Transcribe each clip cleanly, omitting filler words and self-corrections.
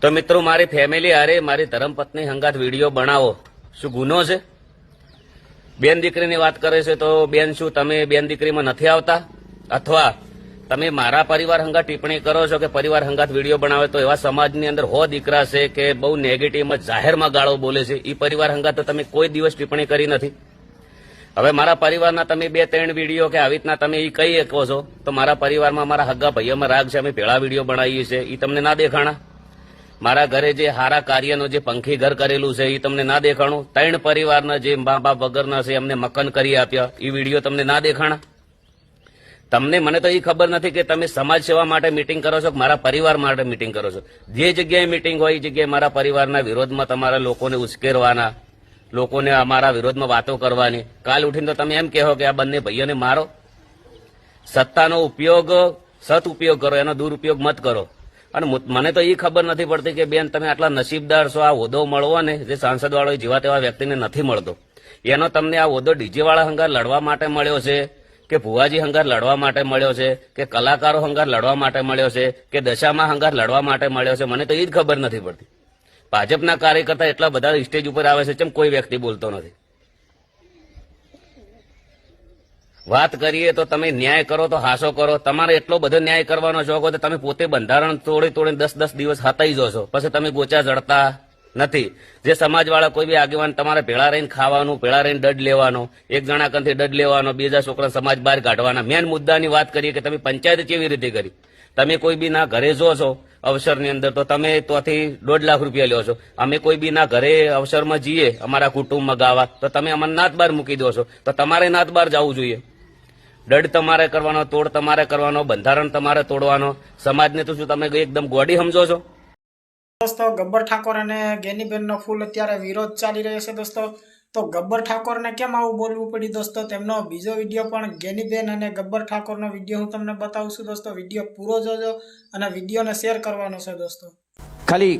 તો મિત્રો મારી ફેમિલી હારે મારી ધર્મપત્ની હંગાત વિડીયો બનાવો શું ગુનો છે? બેન દીકરીની વાત કરે છે તો બેન શું તમે બેન દીકરીમાં નથી આવતા? અથવા તમે મારા પરિવાર હંગાત ટિપ્પણી કરો છો કે પરિવાર હંગાત વિડીયો બનાવે તો એવા સમાજની અંદર દીકરા છે કે બહુ નેગેટિવમાં જાહેરમાં ગાળો બોલે છે એ પરિવાર હંગાત તો તમે કોઈ દિવસ ટિપ્પણી કરી નથી. હવે મારા પરિવારના તમે 2-3 વિડીયો કે આવી રીતના તમે એ કહી શકો છો તો મારા પરિવારમાં મારા હગ્ગા ભાઈઓમાં રાગ છે, અમે ભેળા વિડીયો બનાવીએ છીએ એ તમને ના દેખાણા? મારા ઘરે જે હારા કાર્યનો જે પંખી ઘર કરેલું છે એ તમને ના દેખાણું? 3 પરિવારના જે મા બાપ વગરના છે એમને મકાન કરી આપ્યા એ વિડીયો તમને ના દેખાણા? તમને મને તો એ ખબર નથી કે તમે સમાજ સેવા માટે મિટિંગ કરો છો કે મારા પરિવાર માટે મિટિંગ કરો છો. જે જગ્યાએ મિટિંગ હોય એ જગ્યાએ મારા પરિવારના વિરોધમાં તમારા લોકોને ઉશ્કેરવાના, લોકોને અમારા વિરોધમાં વાતો કરવાની. કાલ ઉઠીને તો તમે એમ કહો કે આ બંને ભાઈઓને મારો. સત્તાનો ઉપયોગ સદઉપયોગ કરો, એનો દુરુપયોગ મત કરો. અને મને તો એ ખબર નથી પડતી કે બેન તમે આટલા નસીબદાર છો, આ હોદ્દો મળવો ને જે સાંસદ વાળો જેવા તેવા વ્યક્તિને નથી મળતો. એનો તમને આ હોદ્દો ડીજે વાળા હંગાર લડવા માટે મળ્યો છે કે ભુવાજી હંગાર લડવા માટે મળ્યો છે કે કલાકારો હંગાર લડવા માટે મળ્યો છે કે દશામાં હંગાર લડવા માટે મળ્યો છે? મને તો એ જ ખબર નથી પડતી. ભાજપના કાર્યકર્તા એટલા બધા સ્ટેજ ઉપર આવે છે, કેમ કોઈ વ્યક્તિ બોલતો નથી? વાત કરીએ તો તમે ન્યાય કરો તો હાસો કરો. તમારે એટલો બધો ન્યાય કરવાનો શોખ હોય તો તમે પોતે બંધારણ તોડી 10 દિવસ હતાઈ જો છો, પછી તમે ગોચા જડતા નથી. જે સમાજવાળા કોઈ બી આગેવાન તમારે ભેળા રહીને ખાવાનું, ભેળા રહીને દડ લેવાનો, એક જણા કંથી દડ લેવાનો, બીજા છોકરા સમાજ બહાર કાઢવાના. મેન મુદ્દાની વાત કરીએ કે તમે પંચાયત કેવી રીતે કરી. તમે કોઈ બી ના ઘરે જો છો અવસરની અંદર તો તમે ત્યાંથી 1.5 લાખ રૂપિયા લ્યો છો. અમે કોઈ બી ના ઘરે અવસરમાં જઈએ અમારા કુટુંબમાં ગાવા તો તમે અમને નાત બાર મૂકી દો છો. તો તમારે નાત બાર જવું જોઈએ. દડ તમારે કરવાનો, તોડ તમારે કરવાનો, બંધારણ તમારે તોડવાનો. સમાજને તો શું તમે એકદમ ગોડી સમજો છો? દોસ્તો ગબ્બર ઠાકોર અને ગેનીબેનનો ફૂલ અત્યારે વિરોધ ચાલી રહ્યો છે દોસ્તો. તો ગબ્બર ઠાકોરને કેમ આવું બોલવું પડ્યું દોસ્તો? તેમનો બીજો વિડીયો પણ ગેનીબેન અને ગબ્બર ઠાકોરનો વિડીયો હું તમને બતાવું છું દોસ્તો. વિડીયો પૂરો જોજો અને વિડીયોને શેર કરવાનો છે દોસ્તો. ખાલી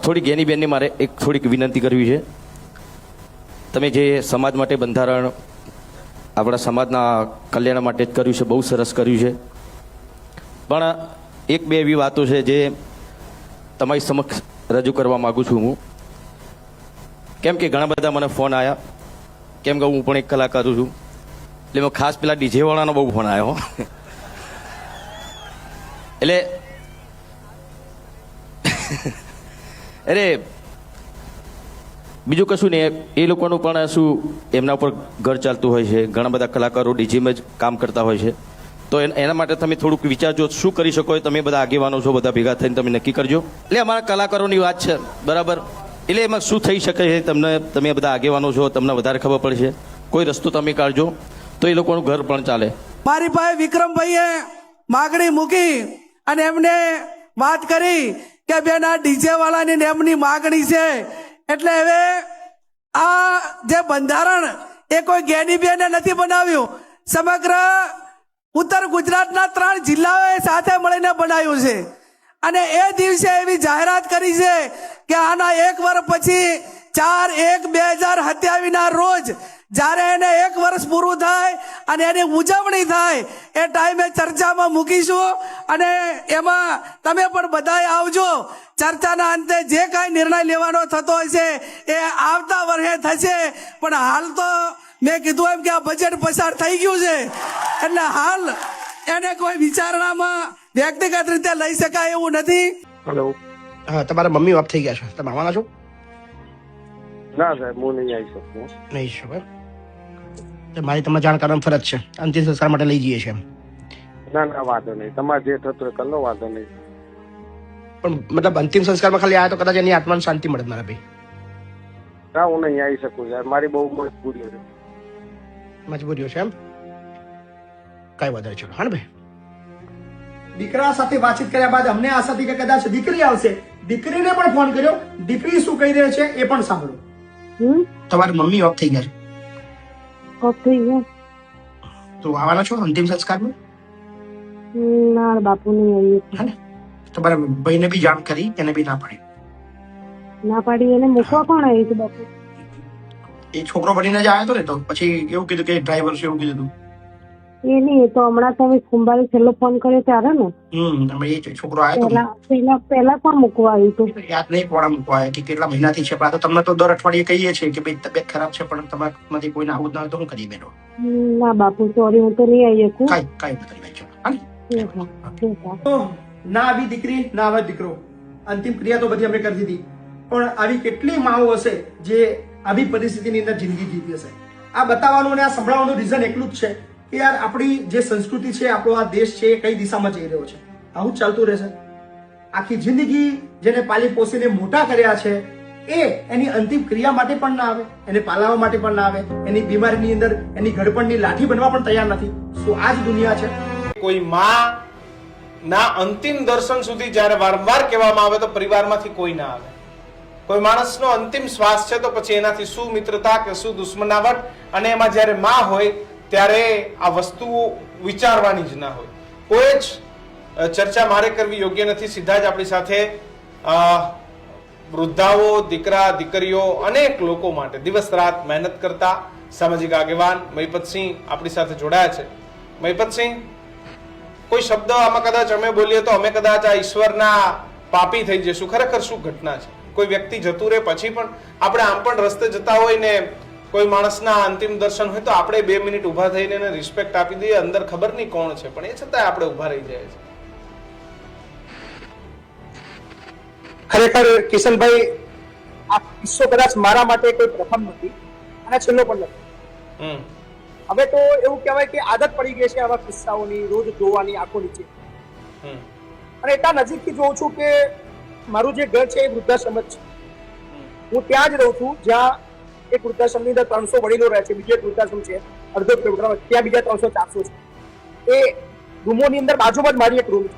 થોડી ગેનીબેનની મારે એક થોડીક વિનંતી કરવી છે. તમે જે સમાજ માટે બંધારણ આપણા સમાજના કલ્યાણ માટે જ કર્યું છે, બહુ સરસ કર્યું છે. પણ 1-2 એવી વાતો છે જે તમારી સમક્ષ રજૂ કરવા માગું છું હું. કેમ કે ઘણા બધા મને ફોન આવ્યા, કેમ કે હું પણ એક કલાકાર છું એટલે મેં ખાસ પેલા ડીજે વાળાનો બહુ ફોન આવ્યો. એટલે અરે બીજું કશું નહીં, એ લોકોનું પણ શું એમના ઉપર ઘર ચાલતું હોય છે. ઘણા બધા કલાકારો ડીજીમાં જ કામ કરતા હોય છે. તો એના માટે તમે થોડુંક વિચારજો શું કરી શકો. તમે બધા આગેવાનો છો, બધા ભેગા થઈને તમે નક્કી કરજો. એટલે અમારા કલાકારોની વાત છે, બરાબર? એટલે એમાં શું થઈ શકે છે તમે બધા આગેવાનો છો, તમને વધારે ખબર પડશે. કોઈ રસ્તો તમે કાઢજો તો એ લોકોનું ઘર પણ ચાલે. મારી પાસે વિક્રમભાઈએ માગણી મૂકી અને એમને વાત કરી કે બેન આ ડીજે વાળાની એમની માગણી છે એટલે હવે આ જે બંધારણ એ કોઈ ગેનીબેને નથી બનાવ્યું, સમગ્ર ઉત્તર ગુજરાતના 3 જિલ્લાઓએ સાથે મળીને બનાવ્યું છે. અને એ દિવસે એવી જાહેરાત કરી છે કે આના 1 વર્ષ પછી 4/1/2027 રોજ જ્યારે એને 1 વર્ષ પૂરું થાય અને એની ઉજવણી થાય એ ટાઈમે ચર્ચામાં મૂકીશું અને એમાં તમે પણ બધાએ આવજો. ચર્ચાના અંતે જે કાંઈ નિર્ણય લેવાનો થતો હશે એ આવતા વર્ષે થશે. પણ હાલ તો મેં કીધું એમ કે આ બજેટ પસાર થઈ ગયું છે એટલે હાલ એને કોઈ વિચારણામાં વ્યક્તિગત રીતે લઈ શકાય એવું નથી. હેલો, હા, તમારા મમ્મી ઓફ થઈ ગયા છે, તમે આવવાના છો? ના સાહેબ, હું નહીં આવી શકું. નહીં શકો? મારી તમને જાણ કરવાની ફરજ છે. અંતિમ સંસ્કાર માટે લઈ જઈએ છીએ. ના ના, વાંધો નહીં. તમારે જે થતું હોય કરી લો, વાંધો નહીં. પણ મતલબ અંતિમ સંસ્કારમાં ખાલી આવ્યા તો કદાચ એની આત્માને શાંતિ મળે મારા ભાઈ. ના, હું નહીં આવી શકું યાર, મારી બહુ મજબૂરી છે. મજબૂરીઓ છે એમ? કઈ વાંધો નહીં, ચલો. હા ને ભાઈ, દીકરા સાથે વાતચીત કર્યા બાદ અમને આશા હતી કે કદાચ દીકરી આવશે. દીકરીને પણ ફોન કર્યો, દીકરી શું કહી રહી છે એ પણ સાંભળો. તમારી મમ્મી ઓફ થઈ ગયા છે. ઓફ થઈ ગયા? તો આવવાના છો અંતિમ સંસ્કારમાં? ના બાપુ નહીં આવી. હા ને, તમારા ભાઈને બી જાણ કરી, એને બી ના પાડી. ના પાડી? એને મૂકવા કોણ આવ્યું છે બાપુ? એ છોકરો બનીને જ આવ્યો હતો ને, તો પછી એવું કીધું કે ડ્રાઈવર છે એવું કીધું હતું. એ નહીં, એ તો હમણાં તમે સોમવારે છેલ્લો ફોન કર્યો ત્યારે ને અમે એ છોકરો આવ્યો પહેલા કોણ મૂકવા આવ્યું હતું? તો યાદ નહીં કોણ મૂકવા આવ્યો કે કેટલા મહિનાથી છે, પણ આ તો તમને તો દર અઠવાડિયે કહીએ છીએ કે ભાઈ તબિયત ખરાબ છે, પણ તમારામાંથી કોઈને આવું જ ના હોય તો હું કરી બેનો. ના બાપુ સોરી, હું તો નહીં આવી શકું. કાંઈ બદલ નહીં. હા. ના આવી દીકરી ના આવે દીકરો, અંતિમ ક્રિયા તો બધી અમે કરી દીધી, પણ આવી કેટલી માઓ હશે જે આવી પરિસ્થિતિની અંદર જિંદગી જીતી હશે. આ બતાવવાનું અને આ સંભળાવવાનું રીઝન એટલું જ છે કે યાર આપણી જે સંસ્કૃતિ છે, આપણો આ દેશ છે, એ કઈ દિશામાં જઈ રહ્યો છે. આવું જ ચાલતું રહેશે. આખી જિંદગી જેને પાલી પોસીને મોટા કર્યા છે એ એની અંતિમ ક્રિયા માટે પણ ના આવે, એને પાલાવા માટે પણ ના આવે, એની બીમારીની અંદર એની ઘડપણની લાઠી બનવા પણ તૈયાર નથી. શું આ જ દુનિયા છે? કોઈ માં ના અંતિમ દર્શન સુધી જ્યારે વારંવાર કહેવામાં આવે તો પરિવારમાંથી કોઈ ના આવે. કોઈ માણસનો અંતિમ શ્વાસ છે તો પછી એનાથી શું મિત્રતા કે શું દુશ્મનાવટ, અને એમાં જ્યારે માં હોય ત્યારે આ વસ્તુઓ વિચારવાની જ ના હોય. કોઈ જ ચર્ચા મારે કરવી યોગ્ય નથી. સીધા જ આપણી સાથે વૃદ્ધાઓ, દીકરા દીકરીઓ, અનેક લોકો માટે દિવસ રાત મહેનત કરતા સામાજિક આગેવાન મહિપતસિંહ આપણી સાથે જોડાયા છે. મહિપતસિંહ, કોઈ શબ્દ આમાં કદાચ અમે બોલીએ તો અમે કદાચ આ ઈશ્વરના પાપી થઈ જઈશું. ખરેખર શું ઘટના છે? કોઈ વ્યક્તિ જતું રહે પછી પણ આપણે આમ પણ રસ્તે જતા હોય ને કોઈ માણસના અંતિમ દર્શન હોય તો આપણે 2 મિનિટ ઊભા થઈને એને રિસ્પેક્ટ આપી દઈએ. અંદર ખબર નહીં કોણ છે, પણ એ છતાંય આપણે ઊભા રહી જાય છે. ખરેખર કિશનભાઈ, આ કિસ્સો કદાચ મારા માટે કોઈ પ્રથમ નથી અને છેલ્લો પણ નથી. હવે તો એવું કહેવાય કે આદત પડી ગઈ છે આવા કિસ્સાઓની, રોજ જોવાની આંખો નીચે. અને એટલા નજીકથી જોઉં છું કે મારું જે ઘર છે એ વૃદ્ધાશ્રમ જ છે. હું ત્યાં જ રહું છું જ્યાં એક વૃદ્ધાશ્રમની અંદર 300 વડીલો રહે છે, બીજો એક વૃદ્ધાશ્રમ છે અડધો કિલોમીટર, ત્યાં બીજા 300-400 છે. એ રૂમોની અંદર બાજુમાં જ મારી એક રૂમ છે.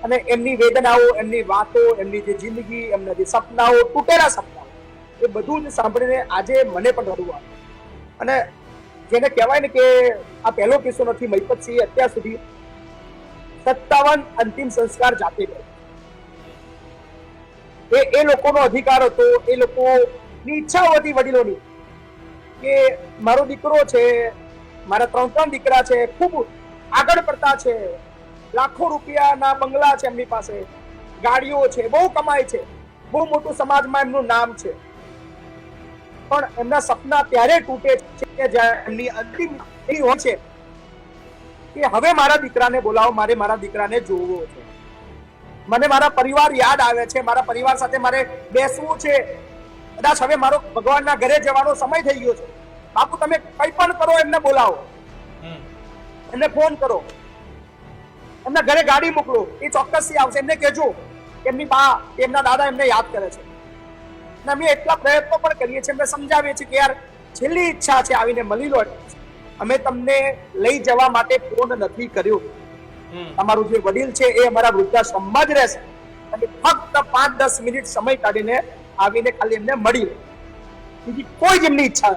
અને એમની વેદનાઓ, એમની વાતો, એમની જે જિંદગી, એમના જે સપનાઓ, તૂટેલા સપનાઓ, એ બધું જ સાંભળીને આજે મને પણ રડવું આવે. અને જેને કહેવાય ને કે આ પહેલો કિસ્સો નથી. મહિપતસિંહે અત્યાર સુધી 57 અંતિમ સંસ્કાર જાતે કર્યા. એ લોકોનો અધિકાર હતો, એ લોકોની ઈચ્છાઓ હતી વડીલોની કે મારો દીકરો છે, મારા 3 દીકરા છે, ખૂબ આગળ પડતા છે, લાખો રૂપિયાના બંગલા છે એમની પાસે, ગાડીઓ છે, બહુ કમાય છે, બહુ મોટું સમાજમાં એમનું નામ છે. પણ એમના સપના ત્યારે તૂટે છે કે જ્યારે એમની અંતિમ એ હોય છે કે હવે મારા દીકરાને બોલાવો, મારે મારા દીકરાને જોવો છે, મને મારા પરિવાર યાદ આવે છે, મારા પરિવાર સાથે મારે બેસવું છે. કદાચ હવે મારો ભગવાનના ઘરે જવાનો સમય થઈ ગયો છે. બાપુ તમે કંઈ પણ કરો, એમને બોલાવો, એમને ફોન કરો, એમના ઘરે ગાડી મોકલો, એ ચોક્કસથી આવશે. એમને કહેજો કે એમની બા કે એમના દાદા એમને યાદ કરે છે. અને અમે એટલા પ્રયત્નો પણ કરીએ છીએ, એમને સમજાવીએ છીએ કે યાર છેલ્લી ઈચ્છા છે, આવીને મળી લો. અમે તમને લઈ જવા માટે ફોન નથી કર્યો. તમારું જે વડીલ છે એ અમારા વૃદ્ધાશ્રમમાં જ રહેશે. અને ફક્ત 5-10 મિનિટ સમય કાઢીને આવીને ખાલી એમને મળી લો. બીજી કોઈ જ એમની ઈચ્છા